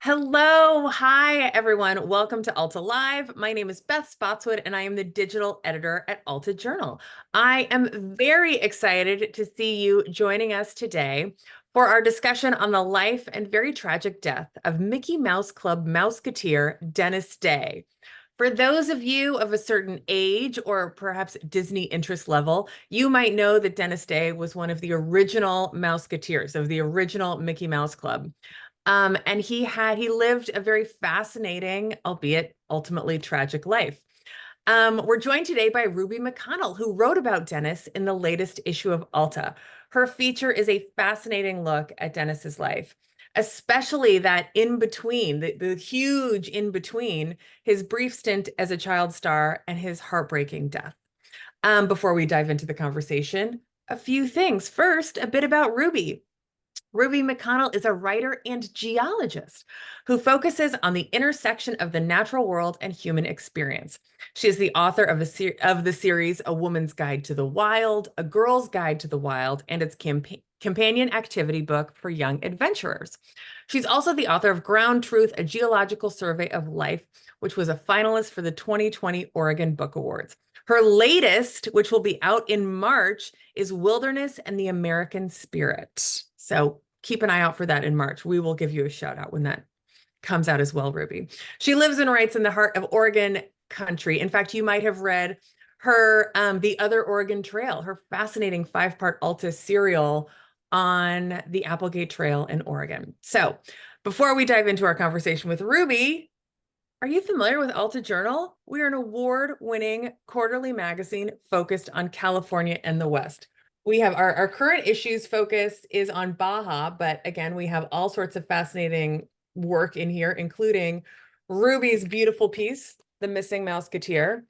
Hello. Hi, everyone. Welcome to Alta Live. My name is Beth Spotswood, and I am the digital editor at Alta Journal. I am very excited to see you joining us today for our discussion on the life and very tragic death of Mickey Mouse Club Mouseketeer Dennis Day. For those of you of a certain age or perhaps Disney interest level, you might know that Dennis Day was one of the original Mouseketeers of the original Mickey Mouse Club. And he lived a very fascinating, albeit ultimately tragic life. We're joined today by Ruby McConnell, who wrote about Dennis in the latest issue of Alta. Her feature is a fascinating look at Dennis's life, especially that in between, the huge in between his brief stint as a child star and his heartbreaking death. Before we dive into the conversation, a few things. First, a bit about Ruby. Ruby McConnell is a writer and geologist who focuses on the intersection of the natural world and human experience. She is the author of the series A Woman's Guide to the Wild, A Girl's Guide to the Wild, and its companion activity book for young adventurers. She's also the author of Ground Truth, A Geological Survey of Life, which was a finalist for the 2020 Oregon Book Awards. Her latest, which will be out in March, is Wilderness and the American Spirit. So keep an eye out for that in March. We will give you a shout out when that comes out as well, Ruby. She lives and writes in the heart of Oregon country. In fact, you might have read her The Other Oregon Trail, her fascinating 5-part Alta serial on the Applegate Trail in Oregon. So before we dive into our conversation with Ruby, are you familiar with Alta Journal? We are an award-winning quarterly magazine focused on California and the West. We have our current issues focus is on Baja, but again, we have all sorts of fascinating work in here, including Ruby's beautiful piece, The Missing Mouseketeer.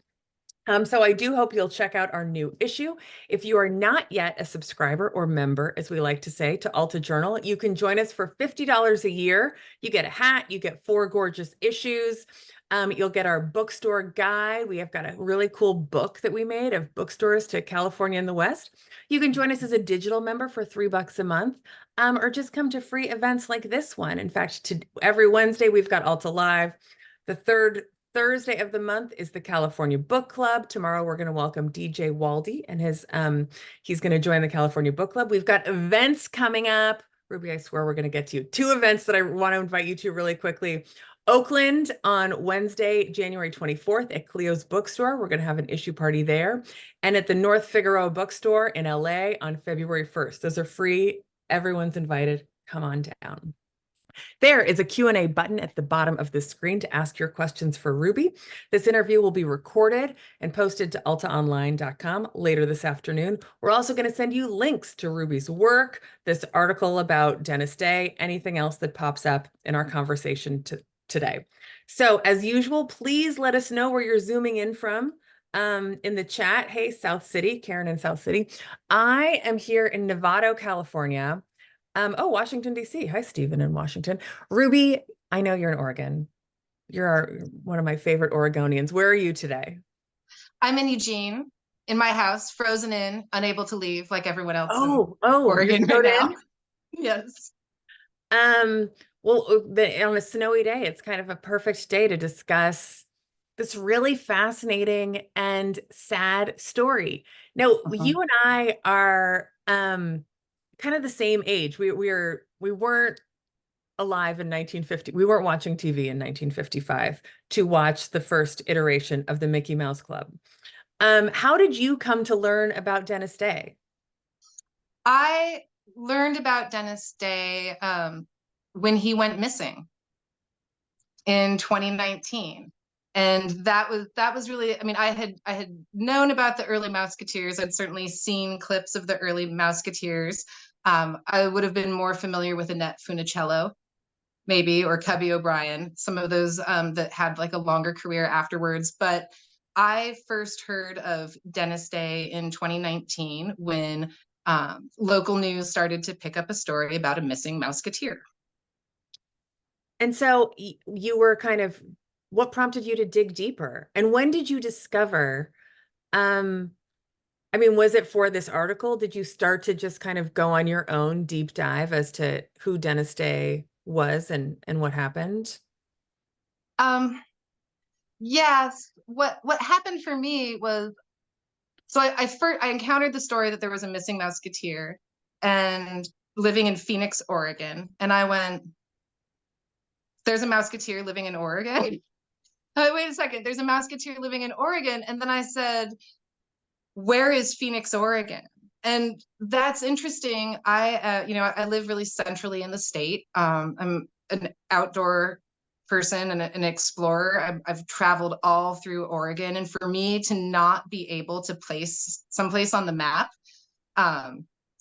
So I do hope you'll check out our new issue. If you are not yet a subscriber or member, as we like to say, to Alta Journal, you can join us for $50 a year. You get a hat, you get 4 gorgeous issues. You'll get our bookstore guide. We have got a really cool book that we made of bookstores to California and the West. You can join us as a digital member for $3 a month, or just come to free events like this one. In fact, every Wednesday, we've got Alta Live. The third Thursday of the month is the California Book Club. Tomorrow we're going to welcome DJ Waldy and he's going to join the California Book Club. We've got events coming up. Ruby, I swear we're going to get to you. 2 events that I want to invite you to really quickly. Oakland on Wednesday, January 24th at Cleo's Bookstore. We're going to have an issue party there. And at the North Figueroa Bookstore in LA on February 1st. Those are free. Everyone's invited. Come on down. There is a Q&A button at the bottom of the screen to ask your questions for Ruby. This interview will be recorded and posted to altaonline.com later this afternoon. We're also going to send you links to Ruby's work, this article about Dennis Day, anything else that pops up in our conversation today. So as usual, please let us know where you're zooming in from in the chat. Hey, South City, Karen in South City. I am here in Novato, California. Washington, D.C. Hi, Stephen in Washington. Ruby, I know you're in Oregon. You're one of my favorite Oregonians. Where are you today? I'm in Eugene, in my house, frozen in, unable to leave like everyone else in You're Oregon right snowed now. in? Yes. On a snowy day, it's kind of a perfect day to discuss this really fascinating and sad story. Now, you and I are kind of the same age. We weren't alive in 1950. We weren't watching TV in 1955 to watch the first iteration of the Mickey Mouse Club. How did you come to learn about Dennis Day? I learned about Dennis Day when he went missing in 2019. And that was really, I mean, I had known about the early Mouseketeers. I'd certainly seen clips of the early Mouseketeers. I would have been more familiar with Annette Funicello, maybe, or Cubby O'Brien, some of those that had like a longer career afterwards. But I first heard of Dennis Day in 2019 when local news started to pick up a story about a missing Mouseketeer. And so you were what prompted you to dig deeper? And when did you discover, was it for this article? Did you start to just kind of go on your own deep dive as to who Dennis Day was and what happened? Um, yes, what happened for me was so I encountered the story that there was a missing Mouseketeer and living in Phoenix, Oregon, and I went, "There's a Mouseketeer living in Oregon." Oh, wait a second, there's a Mouseketeer living in Oregon, and then I said, "Where is Phoenix, Oregon?" And that's interesting. I live really centrally in the state. I'm an outdoor person and an explorer. I've traveled all through Oregon, and for me to not be able to place someplace on the map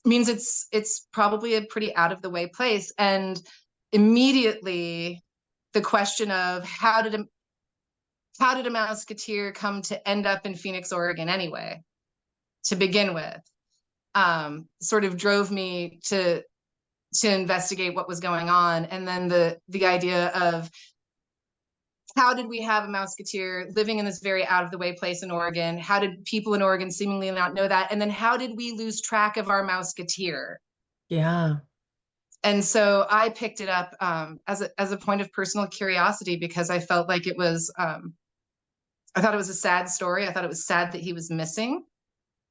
means it's probably a pretty out of the way place. And immediately, the question of how did a Mouseketeer come to end up in Phoenix, Oregon, anyway, to begin with, sort of drove me to investigate what was going on. And then the idea of how did we have a Mouseketeer living in this very out of the way place in Oregon? How did people in Oregon seemingly not know that? And then how did we lose track of our Mouseketeer? Yeah. And so I picked it up as a point of personal curiosity because I felt like I thought it was a sad story. I thought it was sad that he was missing.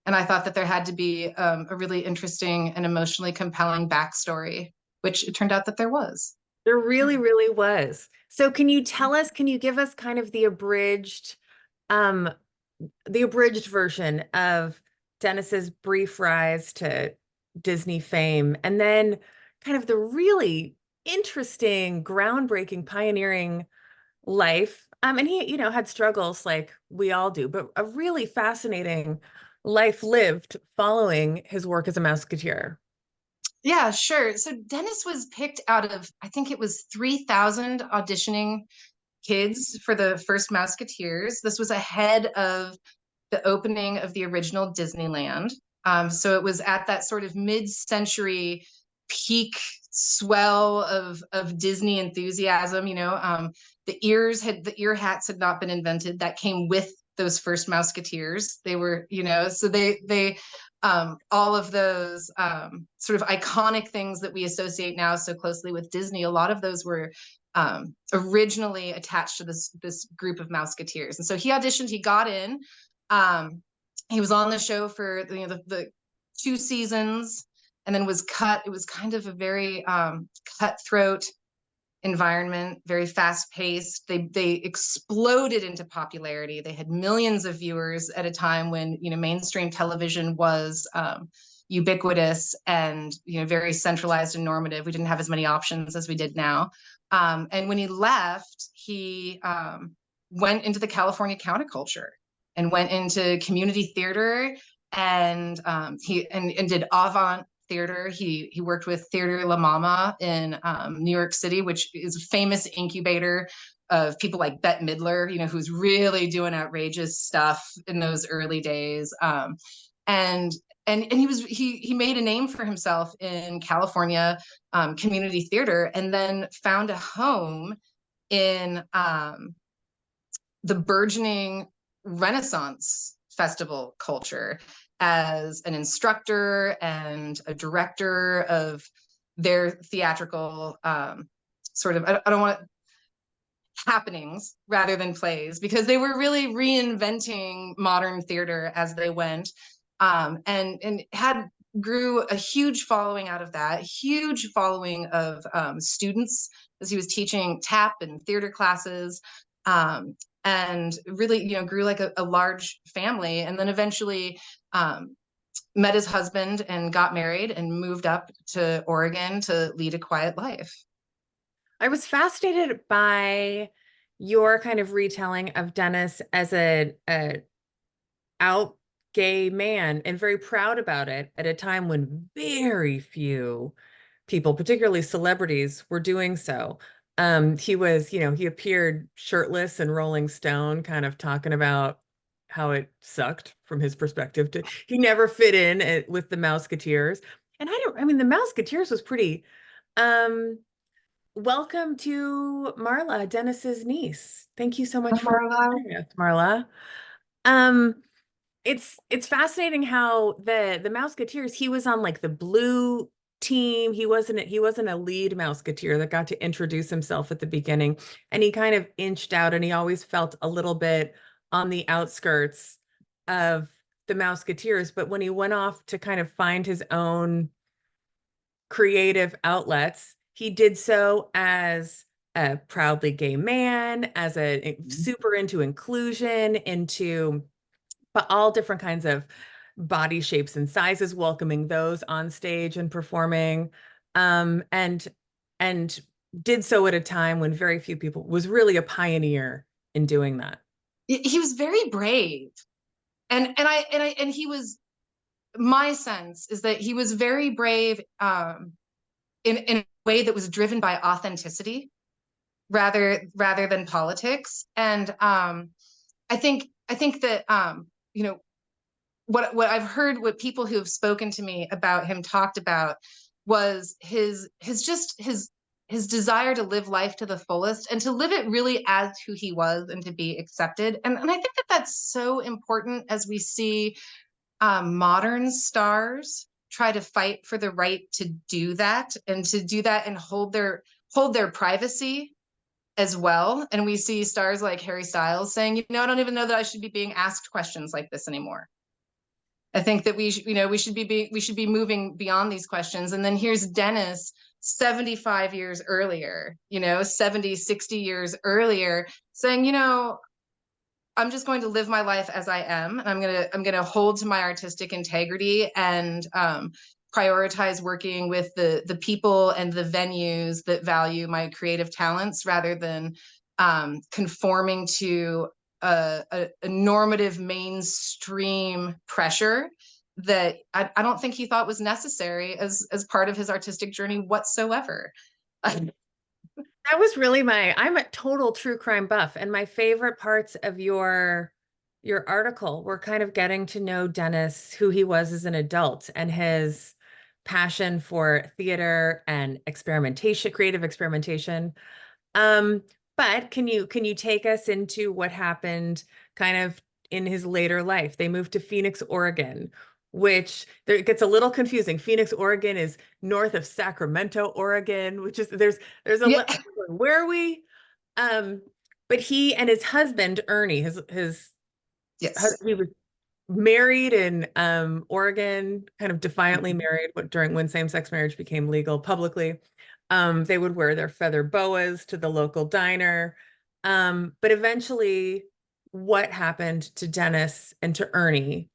And I thought that there had to be a really interesting and emotionally compelling backstory, which it turned out that there was. There really, really was. So can you give us kind of um, the abridged version of Dennis's brief rise to Disney fame, and then kind of the really interesting, groundbreaking, pioneering life. And he, had struggles like we all do, but a really fascinating life lived following his work as a Mouseketeer. Yeah, sure. So Dennis was picked out of, I think it was 3,000 auditioning kids for the first Mouseketeers. This was ahead of the opening of the original Disneyland. So it was at that sort of mid-century peak swell of Disney enthusiasm. The ear hats had not been invented. That came with those first Mouseketeers. They were, so they all of those sort of iconic things that we associate now so closely with Disney. A lot of those were originally attached to this group of Mouseketeers, and so he auditioned. He got in. Um, he was on the show for the 2 seasons, and then was cut. It was kind of a very cutthroat environment, very fast paced. They exploded into popularity. They had millions of viewers at a time when mainstream television was ubiquitous and very centralized and normative. We didn't have as many options as we did now. And when he left, he went into the California counterculture and went into community theater, and he did avant theater. He worked with Theater La Mama in New York City, which is a famous incubator of people like Bette Midler, who's really doing outrageous stuff in those early days. And he made a name for himself in California community theater, and then found a home in the burgeoning Renaissance festival culture as an instructor and a director of their theatrical sort of, I don't want happenings rather than plays, because they were really reinventing modern theater as they went, and had grew a huge following out of that, huge following of students as he was teaching tap and theater classes, and really grew like a large family, and then eventually met his husband and got married and moved up to Oregon to lead a quiet life. I was fascinated by your kind of retelling of Dennis as a out gay man and very proud about it at a time when very few people, particularly celebrities, were doing so. He was, he appeared shirtless in Rolling Stone, kind of talking about how it sucked from his perspective. He never fit in with the Mouseketeers. And I mean, the Mouseketeers was pretty, um, welcome to Marla, Dennis's niece. Thank you so much for Marla. joining us, Marla. Um, it's fascinating how the Mouseketeers, he was on like the blue team. He wasn't a lead Mouseketeer that got to introduce himself at the beginning. And he kind of inched out, and he always felt a little bit on the outskirts of the Mouseketeers. But when he went off to kind of find his own creative outlets, he did so as a proudly gay man, as a super into inclusion, into but all different kinds of body shapes and sizes, welcoming those on stage and performing, and did so at a time when very few people, was really a pioneer in doing that. He was very brave, and he was, my sense is that he was very brave, in a way that was driven by authenticity rather than politics. And I think that, you know, what I've heard, what people who have spoken to me about him talked about, was his desire to live life to the fullest and to live it really as who he was and to be accepted. And I think that that's so important as we see, modern stars try to fight for the right to do that, and to do that and hold their privacy as well. And we see stars like Harry Styles saying, I don't even know that I should be being asked questions like this anymore. I think that we should be moving beyond these questions. And then here's Dennis 75 years earlier, 70, 60 years earlier, saying, I'm just going to live my life as I am, and I'm gonna hold to my artistic integrity, and prioritize working with the people and the venues that value my creative talents, rather than conforming to a normative mainstream pressure that I don't think he thought was necessary as part of his artistic journey whatsoever. That was really I'm a total true crime buff, and my favorite parts of your article were kind of getting to know Dennis, who he was as an adult, and his passion for theater and experimentation, creative experimentation. Um, but can you take us into what happened kind of in his later life? They moved to Phoenix, Oregon, which there it gets a little confusing. Phoenix, Oregon is north of Sacramento, Oregon, which is there's a Yeah. where are we? Um, but he and his husband Ernie, his Yes. he was married in Oregon, kind of defiantly married during when same-sex marriage became legal publicly. They would wear their feather boas to the local diner. But eventually, what happened to Dennis and to Ernie?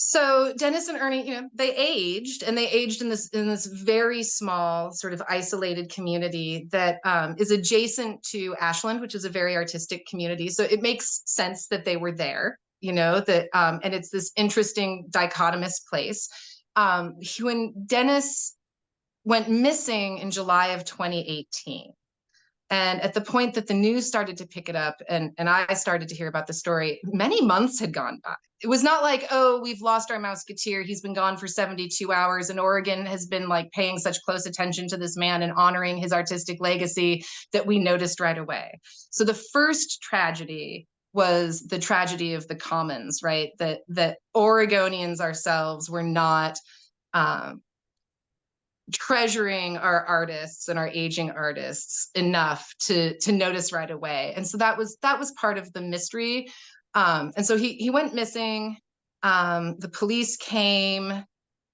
So Dennis and Ernie, they aged, and they aged in this very small, sort of isolated community that, is adjacent to Ashland, which is a very artistic community. So it makes sense that they were there. That, and it's this interesting dichotomous place. When Dennis went missing in July of 2018, and at the point that the news started to pick it up, and I started to hear about the story, many months had gone by. It was not like, oh, we've lost our Mouseketeer. He's been gone for 72 hours. And Oregon has been like paying such close attention to this man and honoring his artistic legacy that we noticed right away. So the first tragedy was the tragedy of the commons, right? That Oregonians ourselves were not, um, treasuring our artists and our aging artists enough to notice right away. And so that was part of the mystery. And so he went missing. The police came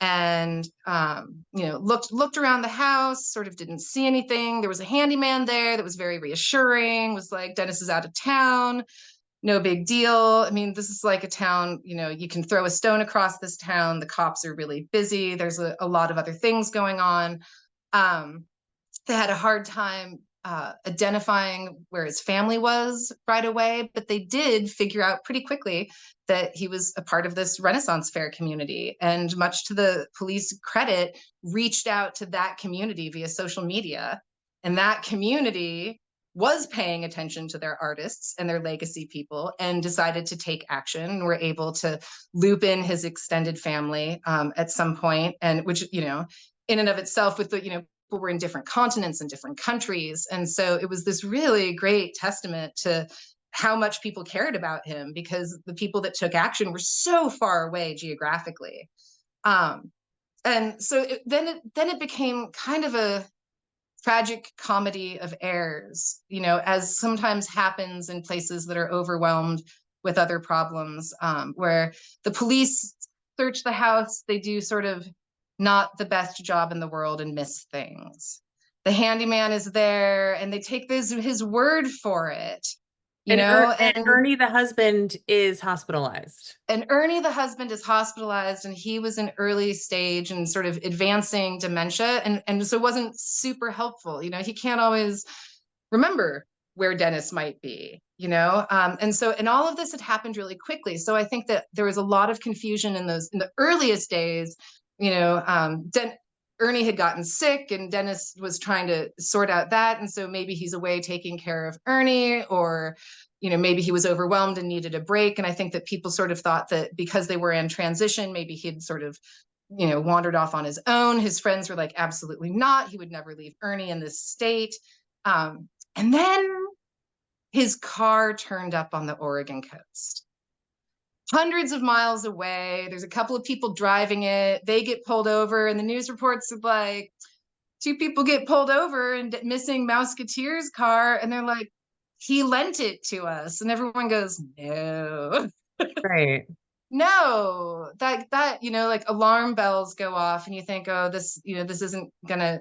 and, looked around the house, sort of didn't see anything. There was a handyman there that was very reassuring, was like, Dennis is out of town, no big deal. I mean, this is like a town, you can throw a stone across this town. The cops are really busy. There's a lot of other things going on. Um, they had a hard time identifying where his family was right away, but they did figure out pretty quickly that he was a part of this Renaissance fair community, and much to the police credit, reached out to that community via social media, and that community was paying attention to their artists and their legacy people, and decided to take action, and were able to loop in his extended family, at some point, and which, in and of itself, with the, people were in different continents and different countries. And so it was this really great testament to how much people cared about him, because the people that took action were so far away geographically. Um, And so then it became kind of a tragic comedy of errors, as sometimes happens in places that are overwhelmed with other problems, where the police search the house, they do sort of not the best job in the world and miss things. The handyman is there and they take his word for it, And and Ernie, the husband, is hospitalized. Ernie, the husband, is hospitalized, and he was in early stage and sort of advancing dementia, and so wasn't super helpful. He can't always remember where Dennis might be. And all of this had happened really quickly. So I think that there was a lot of confusion in the earliest days. Ernie had gotten sick, and Dennis was trying to sort out that, and so maybe he's away taking care of Ernie, or maybe he was overwhelmed and needed a break. And I think that people sort of thought that because they were in transition, maybe he'd sort of, wandered off on his own. His friends were like, absolutely not. He would never leave Ernie in this state. And then his car turned up on the Oregon coast, hundreds of miles away. There's a couple of people driving it. They get pulled over, and the news reports are like, two people get pulled over and missing Mouseketeer's car. And they're like, he lent it to us. And everyone goes, no. Right. No, that like alarm bells go off, and you think, oh, this isn't gonna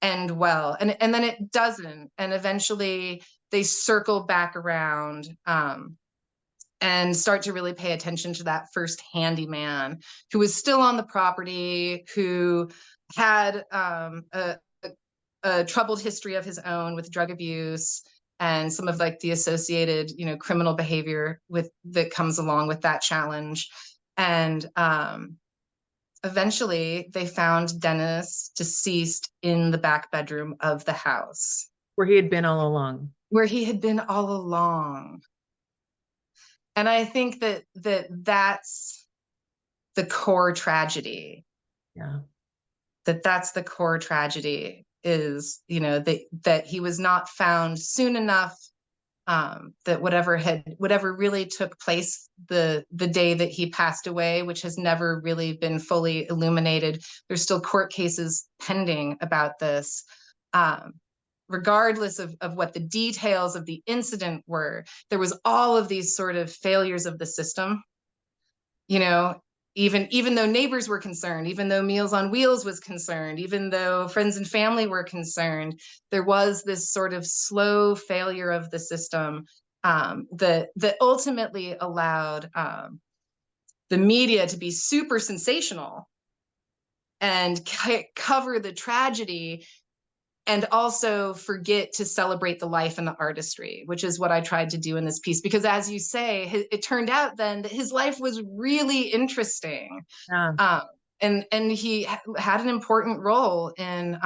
end well, and then it doesn't, and eventually they circle back around, and start to really pay attention to that first handyman who was still on the property, who had a troubled history of his own with drug abuse and some of like the associated, criminal behavior that comes along with that challenge. And eventually they found Dennis deceased in the back bedroom of the house. Where he had been all along. Where he had been all along. And I think that's the core tragedy. Yeah. That's the core tragedy, is, that he was not found soon enough, that whatever really took place the day that he passed away, which has never really been fully illuminated. There's still court cases pending about this. Regardless of what the details of the incident were, there was all of these sort of failures of the system, even though neighbors were concerned, even though Meals on Wheels was concerned, even though friends and family were concerned, there was this sort of slow failure of the system, that ultimately allowed, the media to be super sensational and cover the tragedy, and also forget to celebrate the life and the artistry, which is what I tried to do in this piece. Because as you say, it turned out then that his life was really interesting. Yeah. And he had an important role in,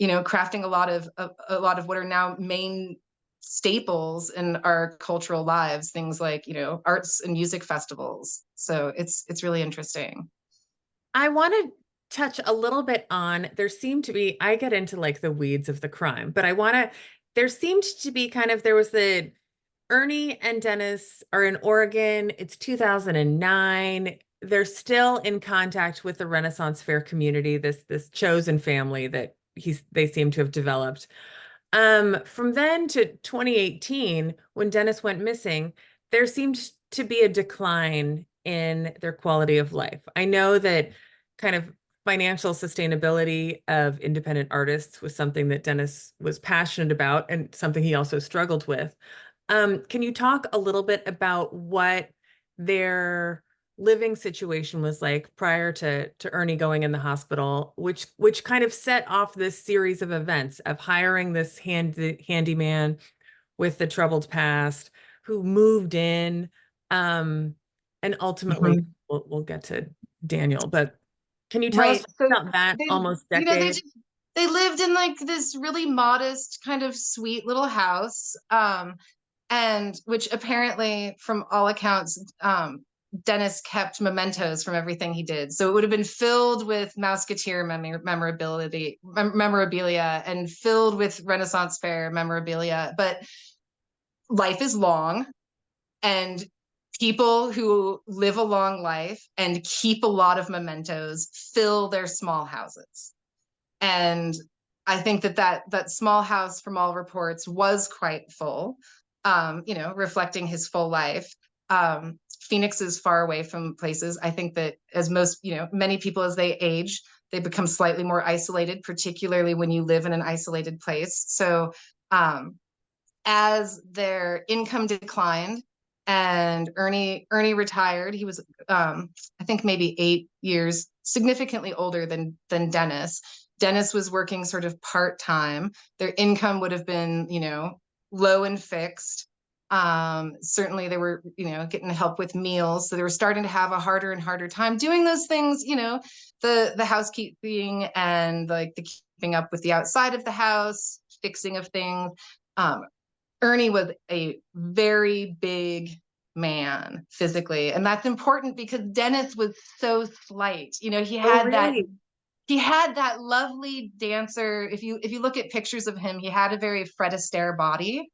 crafting a lot of what are now main staples in our cultural lives, things like, arts and music festivals. So it's really interesting. I want to touch a little bit on, there seemed to be, I get into like the weeds of the crime, but there seemed to be there was Ernie and Dennis are in Oregon. It's 2009. They're still in contact with the Renaissance Fair community, this chosen family that they seem to have developed. From then to 2018, when Dennis went missing, there seemed to be a decline in their quality of life. I know that kind of financial sustainability of independent artists was something that Dennis was passionate about and something he also struggled with. Can you talk a little bit about what their living situation was like prior to Ernie going in the hospital, which kind of set off this series of events of hiring this handyman with the troubled past who moved in, and ultimately Mhm. we'll get to Daniel, but can you tell us Right. So about that they, almost they decade? just they lived in like this really modest, kind of sweet little house, and which apparently, from all accounts, Dennis kept mementos from everything he did. So it would have been filled with Mouseketeer memorabilia, and filled with Renaissance Fair memorabilia. But life is long, and people who live a long life and keep a lot of mementos fill their small houses. And I think that small house, from all reports, was quite full, reflecting his full life. Phoenix is far away from places. I think that as many people as they age, they become slightly more isolated, particularly when you live in an isolated place. So as their income declined and Ernie retired, he was I think maybe 8 years, significantly older than Dennis. Dennis was working sort of part-time. Their income would have been, low and fixed. Certainly they were, getting help with meals. So they were starting to have a harder and harder time doing those things, the housekeeping and like the keeping up with the outside of the house, fixing of things. Ernie was a very big man physically, and that's important because Dennis was so slight. He Oh, had that really? lovely dancer. If you look at pictures of him, he had a very Fred Astaire body,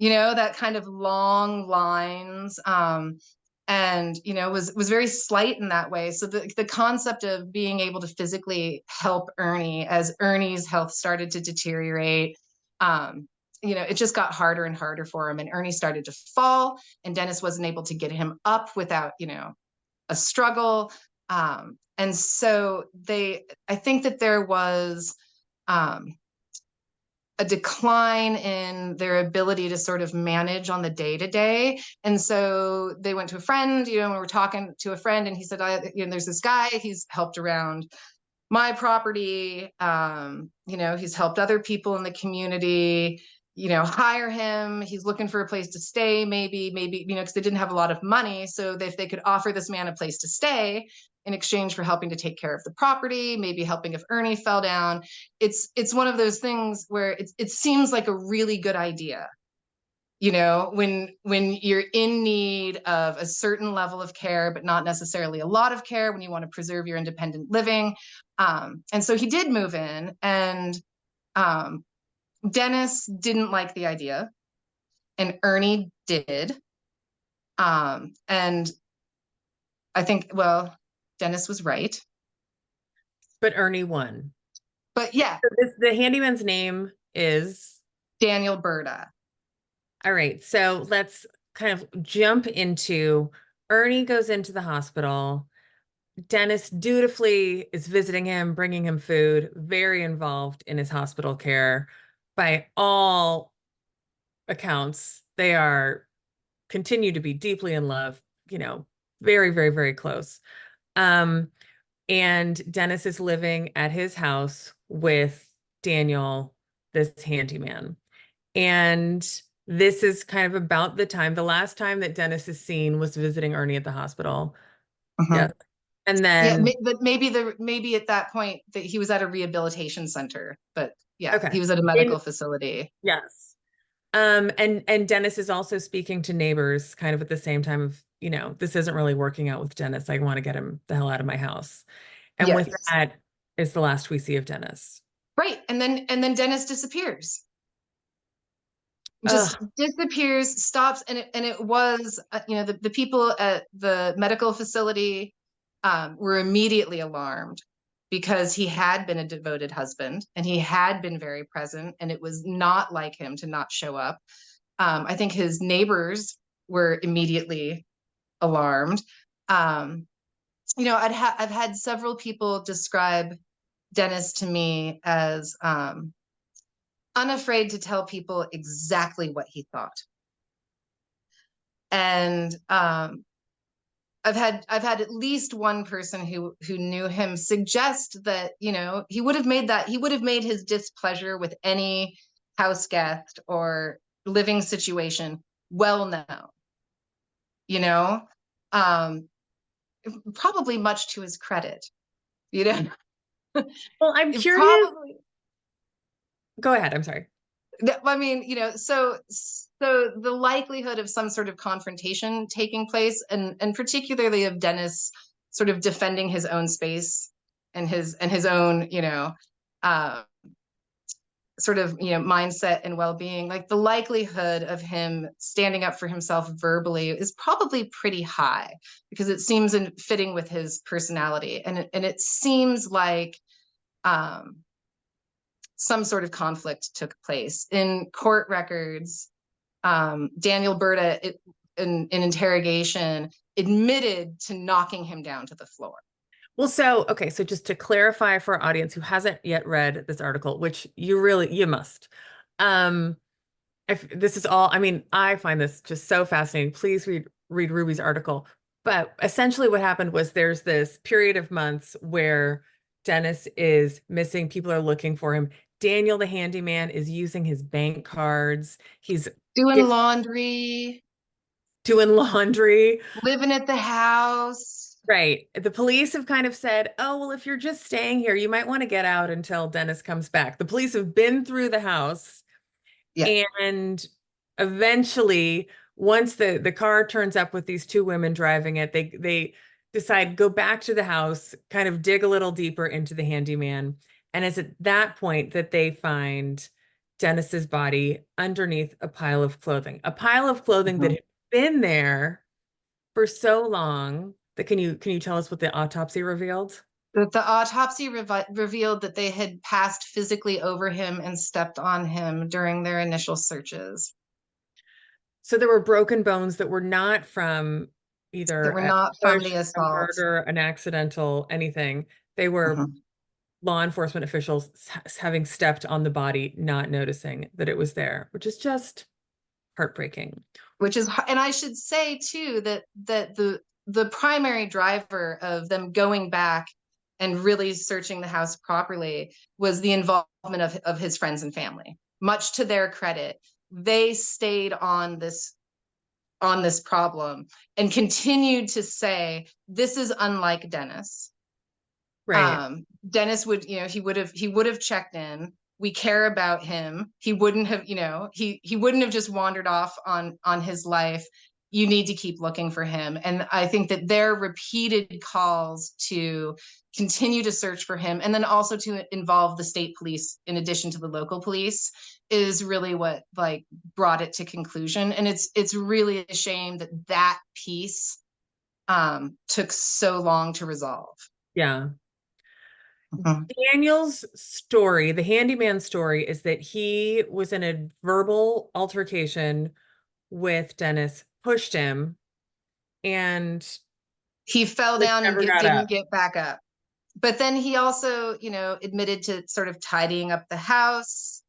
that kind of long lines, and was very slight in that way. So the concept of being able to physically help Ernie as Ernie's health started to deteriorate, it just got harder and harder for him, and Ernie started to fall, and Dennis wasn't able to get him up without a struggle. And so I think that there was a decline in their ability to sort of manage on the day to day. And so they went to a friend, we were talking to a friend, and he said, there's this guy, he's helped around my property. He's helped other people in the community, hire him. He's looking for a place to stay, maybe, because they didn't have a lot of money. So if they could offer this man a place to stay in exchange for helping to take care of the property, maybe helping if Ernie fell down. It's one of those things where it seems like a really good idea. When you're in need of a certain level of care, but not necessarily a lot of care, when you want to preserve your independent living. And so he did move in, and Dennis didn't like the idea, and Ernie did. And I think, well, Dennis was right. But Ernie won. But yeah, So the handyman's name is? Daniel Berta. All right. So let's kind of jump into Ernie goes into the hospital. Dennis dutifully is visiting him, bringing him food, very involved in his hospital care. By all accounts, they are continue to be deeply in love, very, very, very close. And Dennis is living at his house with Daniel, this handyman. And this is kind of about the last time that Dennis is seen was visiting Ernie at the hospital. Uh-huh. Yeah. And Yeah, then, but maybe at that point that he was at a rehabilitation center, but yeah, okay. he was at a medical facility. Yes. And Dennis is also speaking to neighbors kind of at the same time of, this isn't really working out with Dennis. I want to get him the hell out of my house. And Yes. with that is the last we see of Dennis. Right. And then Dennis disappears. Ugh. Just disappears, stops, and it was the people at the medical facility were immediately alarmed because he had been a devoted husband and he had been very present, and it was not like him to not show up. I think his neighbors were immediately alarmed. I've had several people describe Dennis to me as unafraid to tell people exactly what he thought. And I've had at least one person who knew him suggest that he would have made his displeasure with any house guest or living situation well known. Um, Probably much to his credit. Well, I'm curious. Probably. Go ahead. I'm sorry. I mean, so the likelihood of some sort of confrontation taking place, and particularly of Dennis sort of defending his own space and his own, uh, sort of, mindset and well-being, like the likelihood of him standing up for himself verbally is probably pretty high, because it seems fitting with his personality, and it seems like some sort of conflict took place in court records. Daniel Berta, in interrogation, admitted to knocking him down to the floor. Well, okay, so just to clarify for our audience who hasn't yet read this article, which you must. Um, if this is all, I mean, I find this just so fascinating. Please read Ruby's article. But essentially what happened was there's this period of months where Dennis is missing. People are looking for him. Daniel, the handyman, is using his bank cards. He's Doing laundry, doing laundry. living at the house. Right. The police have kind of said, oh, well, if you're just staying here, you might want to get out until Dennis comes back. The police have been through the house, Yeah. and eventually, once the car turns up with these two women driving it, they decide go back to the house, kind of dig a little deeper into the handyman. And it's at that point that they find Dennis's body underneath a pile of clothing, that had been there for so long. That can you tell us what the autopsy revealed? The autopsy revealed that they had passed physically over him and stepped on him during their initial searches. So there were broken bones that were not from That either were a not from push, the a assault. murder, an accidental, anything. They were Mhm. law enforcement officials having stepped on the body, not noticing that it was there, which is just heartbreaking. Which is, and I should say too that the primary driver of them going back and really searching the house properly was the involvement of his friends and family. Much to their credit, they stayed on this problem and continued to say, this is unlike Dennis. Right. Dennis would, he would have checked in. We care about him. He wouldn't have, he wouldn't have just wandered off on his life. You need to keep looking for him. And I think that their repeated calls to continue to search for him, and then also to involve the state police in addition to the local police, is really what like brought it to conclusion. And it's really a shame that that piece took so long to resolve. Yeah. Mhm. Daniel's story, the handyman story, is that he was in a verbal altercation with Dennis, pushed him, and He fell just down and never got didn't up. get back up. But then he also, admitted to sort of tidying up the house,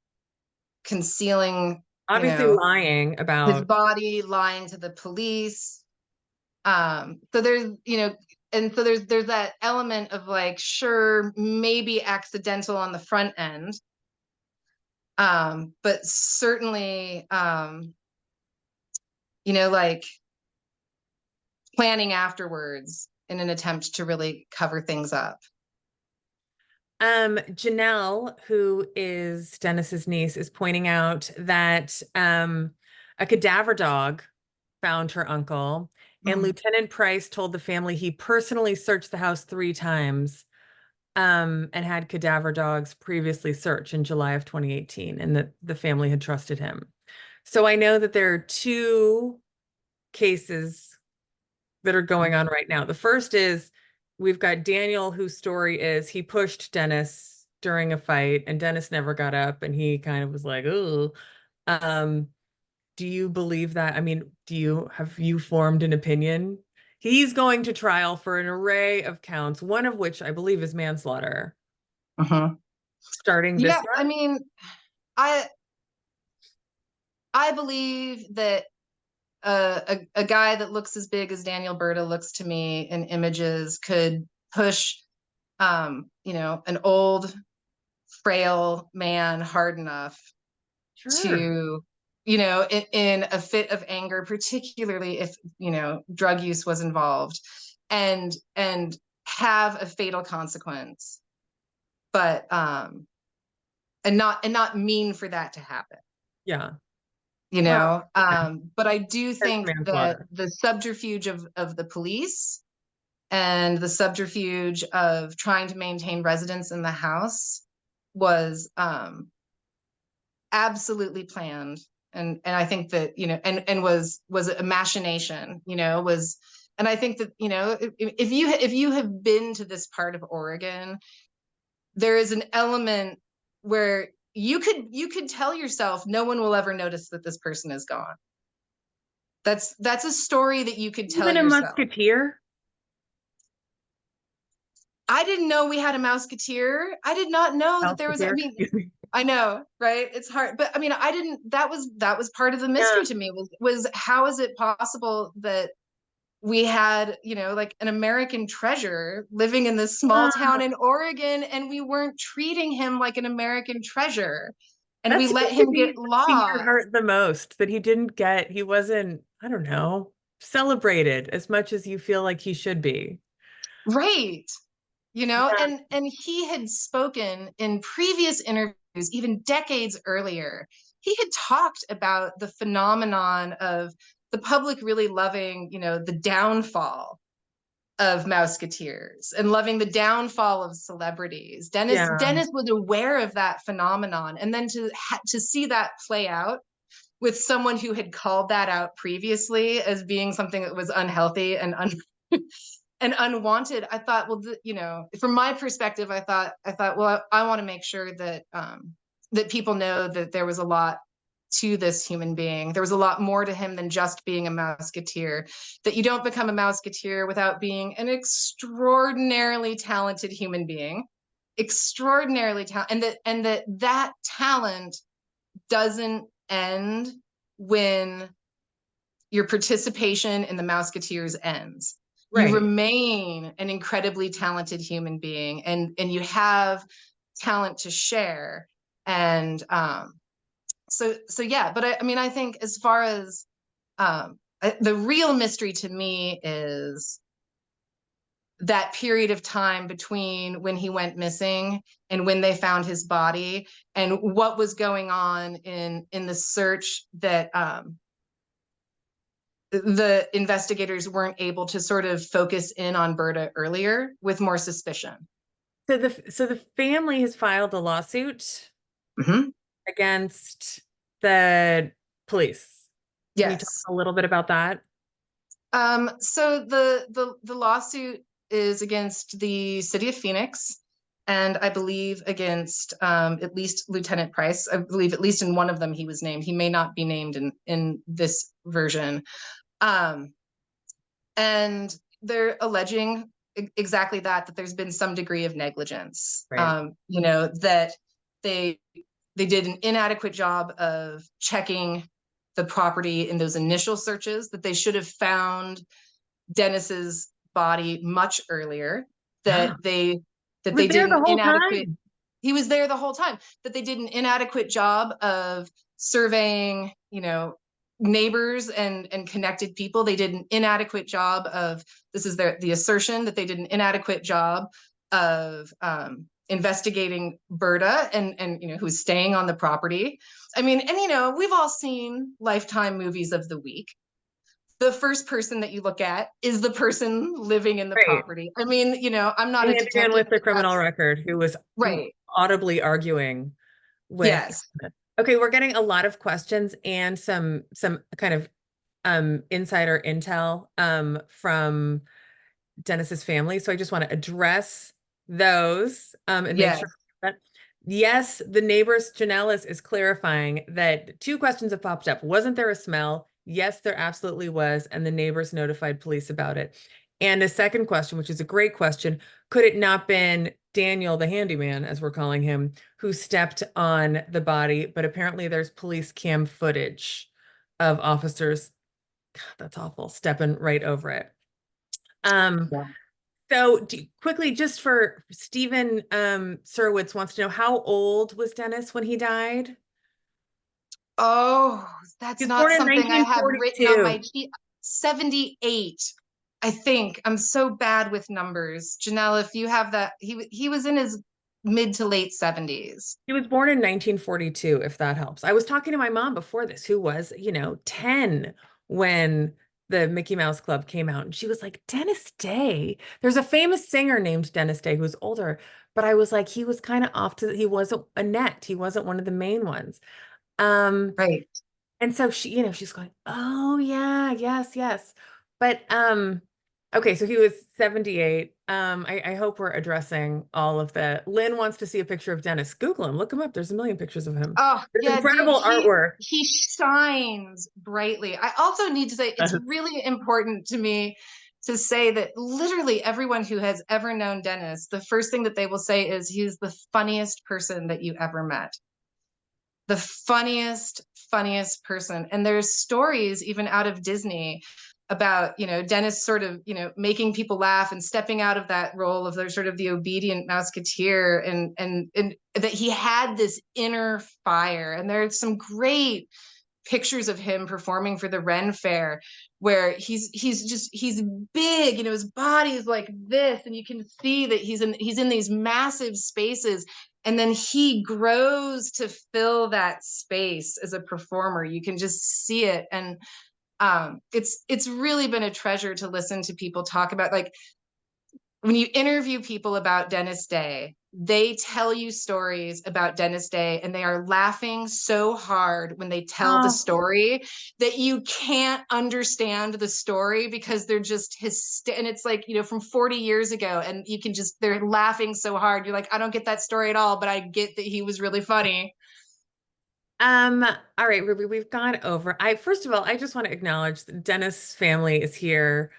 concealing, Obviously lying his about, body, lying to the police. So there's, and so there's that element of like, sure, maybe accidental on the front end, but certainly, like planning afterwards in an attempt to really cover things up. Janelle, who is Dennis's niece, is pointing out that a cadaver dog found her uncle, and Mm. Lieutenant Price told the family he personally searched the house 3 times, and had cadaver dogs previously search in July of 2018, and that the family had trusted him. So I know that there are two cases that are going on right now. The first is we've got Daniel, whose story is he pushed Dennis during a fight, and Dennis never got up, and he kind of was like, "Oh." Um, do you believe that? I mean, have you formed an opinion? He's going to trial for an array of counts, one of which I believe is manslaughter, Mhm. starting Yeah, this I month. mean, I I believe that a guy that looks as big as Daniel Berta looks to me in images could push, an old, frail man hard enough Sure. to, in a fit of anger, particularly if, drug use was involved, and have a fatal consequence, but and not mean for that to happen. Yeah. Well, yeah, But I do hence think that manslaughter. the subterfuge of the police and the subterfuge of trying to maintain residence in the house was absolutely planned. And I think that, and was a machination, was, and I think that, if you have been to this part of Oregon, there is an element where you could tell yourself no one will ever notice that this person is gone. That's a story that you could tell Even a yourself. musketeer? I didn't know we had a Mouseketeer. I did not know that there was, I Musketeer, mean, excuse me. I know, right? It's hard, but I mean, I didn't, that was part of the Yeah. mystery to me, was how is it possible that we had, like an American treasure living in this small town in Oregon, and we weren't treating him like an American treasure, and That we let seems to him be get breaking your lost. heart the most, that he wasn't, I don't know, celebrated as much as you feel like he should be. Right. Yeah. And he had spoken in previous interviews, even decades earlier. He had talked about the phenomenon of the public really loving, the downfall of Mouseketeers and loving the downfall of celebrities. Yeah. Dennis was aware of that phenomenon, and then to see that play out with someone who had called that out previously as being something that was unhealthy and and unwanted. I thought, well, from my perspective, I thought, well, I want to make sure that that people know that there was a lot to this human being. There was a lot more to him than just being a Mouseketeer. That you don't become a Mouseketeer without being an extraordinarily talented human being, extraordinarily talented, and that talent doesn't end when your participation in the Mouseketeers ends. You Right. remain an incredibly talented human being, and you have talent to share. And so yeah, but I mean, I think as far as the real mystery to me is that period of time between when he went missing and when they found his body, and what was going on in the search that the investigators weren't able to sort of focus in on Berta earlier with more suspicion. So the family has filed a lawsuit Mm-hmm. against the police. Can you talk Yes. a little bit about that? So the lawsuit is against the city of Phoenix, and I believe against at least Lieutenant Price. I believe at least in one of them he was named. He may not be named in this version. Um, and they're alleging exactly that there's been some degree of negligence. Right. That they they did an inadequate job of checking the property in those initial searches, that they should have found Dennis's body much earlier, Yeah. that they He that was they there did the an whole inadequate time. he was there the whole time, that they did an inadequate job of surveying, neighbors and connected people. They did an inadequate job of, this is the assertion, that they did an inadequate job of investigating Berta and who's staying on the property. I mean, and we've all seen Lifetime movies of the week. The first person that you look at is the person living in the Right. property. I mean, I'm not The a handyman detective, with the but criminal that's record who was right. audibly arguing with. Yes. Okay, we're getting a lot of questions and some kind of insider intel from Dennis's family. So I just want to address those and make sure Yes. that yes, the neighbors, Janelle is clarifying that two questions have popped up. Wasn't there a smell? Yes, there absolutely was. And the neighbors notified police about it. And a second question, which is a great question, could it not been Daniel, the handyman, as we're calling him, who stepped on the body? But apparently there's police cam footage of officers, God, that's awful, stepping right over it. Um, Yeah. so quickly, just for Stephen Surwitz wants to know, how old was Dennis when he died? Oh, He that's was not born in something I have written on my 1942. sheet. 78, I think. I'm so bad with numbers. Janelle, if you have that, he was in his mid to late 70s. He was born in 1942, if that helps. I was talking to my mom before this, who was, 10 when the Mickey Mouse Club came out. And she was like, Dennis Day. There's a famous singer named Dennis Day who's older, but I was like, he was kind of off to, he wasn't Annette. He wasn't one of the main ones. Right. And so she, she's going, "Oh yeah, yes, yes." But okay, so he was 78. I hope we're addressing all of the Lynn wants to see a picture of Dennis. Google him, look him up. There's a million pictures of him. Oh, There's yeah, dude, incredible artwork. he shines brightly. I also need to say it's really important to me to say that literally everyone who has ever known Dennis, the first thing that they will say is he's the funniest person that you ever met. The funniest person. And there's stories even out of Disney about, Dennis sort of, making people laugh and stepping out of that role of the sort of the obedient Mouseketeer, and that he had this inner fire. And there's some great pictures of him performing for the Ren Fair where he's big, his body is like this, and you can see that he's in these massive spaces, and then he grows to fill that space as a performer. You can just see it. And it's really been a treasure to listen to people talk about, like, when you interview people about Dennis Day, they tell you stories about Dennis Day, and they are laughing so hard when they tell the Oh, story that you can't understand the story because they're just and it's like, from 40 years ago, and they're laughing so hard. You're like, I don't get that story at all, but I get that he was really funny. um, all right, Ruby, we've gone over. First of all, I just want to acknowledge that Dennis' family is here.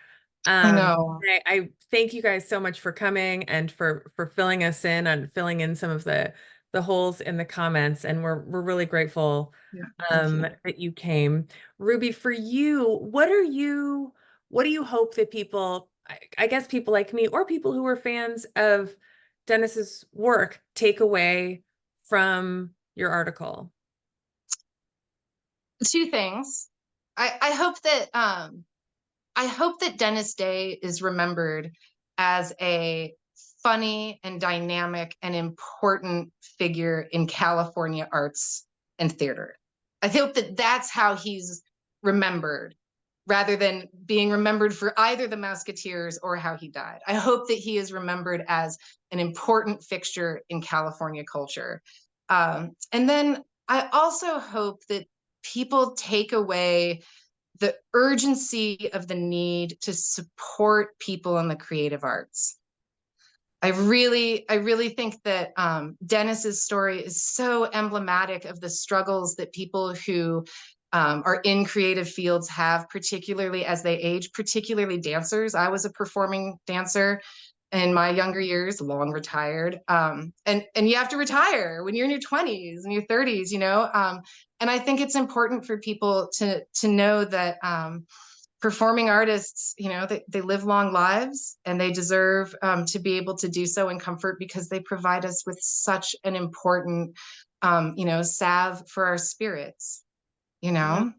I Um, know. I thank you guys so much for coming and for filling us in and filling in some of the holes in the comments. And we're really grateful Yeah, thank you. that you came. Ruby, for you, what do you hope that people, I guess people like me or people who are fans of Dennis's work take away from your article? Two things. I hope that Dennis Day is remembered as a funny and dynamic and important figure in California arts and theater. I hope that that's how he's remembered, rather than being remembered for either the Mouseketeers or how he died. I hope that he is remembered as an important fixture in California culture. And then I also hope that people take away the urgency of the need to support people in the creative arts. I really think that Dennis's story is so emblematic of the struggles that people who are in creative fields have, particularly as they age, particularly dancers. I was a performing dancer in my younger years, long retired, and you have to retire when you're in your 20s and your 30s, and I think it's important for people to know that performing artists, they live long lives, and they deserve to be able to do so in comfort because they provide us with such an important, salve for our spirits, you Well, know?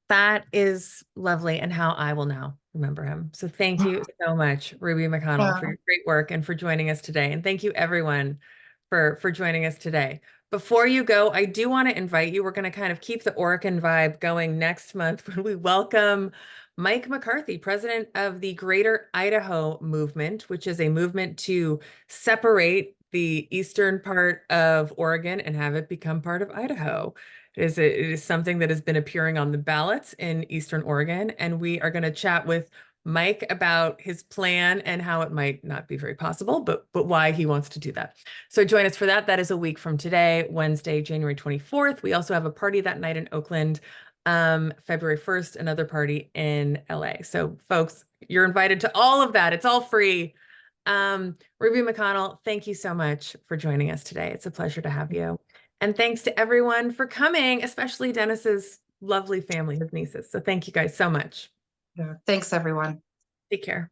that is lovely, and how I will now remember him. So thank you so much, Ruby McConnell, for Yeah. your great work and for joining us today. And thank you everyone for joining us today. Before you go, I do want to invite you. We're going to kind of keep the Oregon vibe going next month when we welcome Mike McCarthy, president of the Greater Idaho Movement, which is a movement to separate the eastern part of Oregon and have it become part of Idaho. It is something that has been appearing on the ballots in Eastern Oregon, and we are going to chat with Mike about his plan and how it might not be very possible, but why he wants to do that. So join us for that. That is a week from today, Wednesday, January 24th. We also have a party that night in Oakland, February 1st, another party in LA. So folks, you're invited to all of that. It's all free. Ruby McConnell, thank you so much for joining us today. It's a pleasure to have you. And thanks to everyone for coming, especially Dennis's lovely family, his nieces. So thank you guys so much. Yeah. Thanks, everyone. Take care.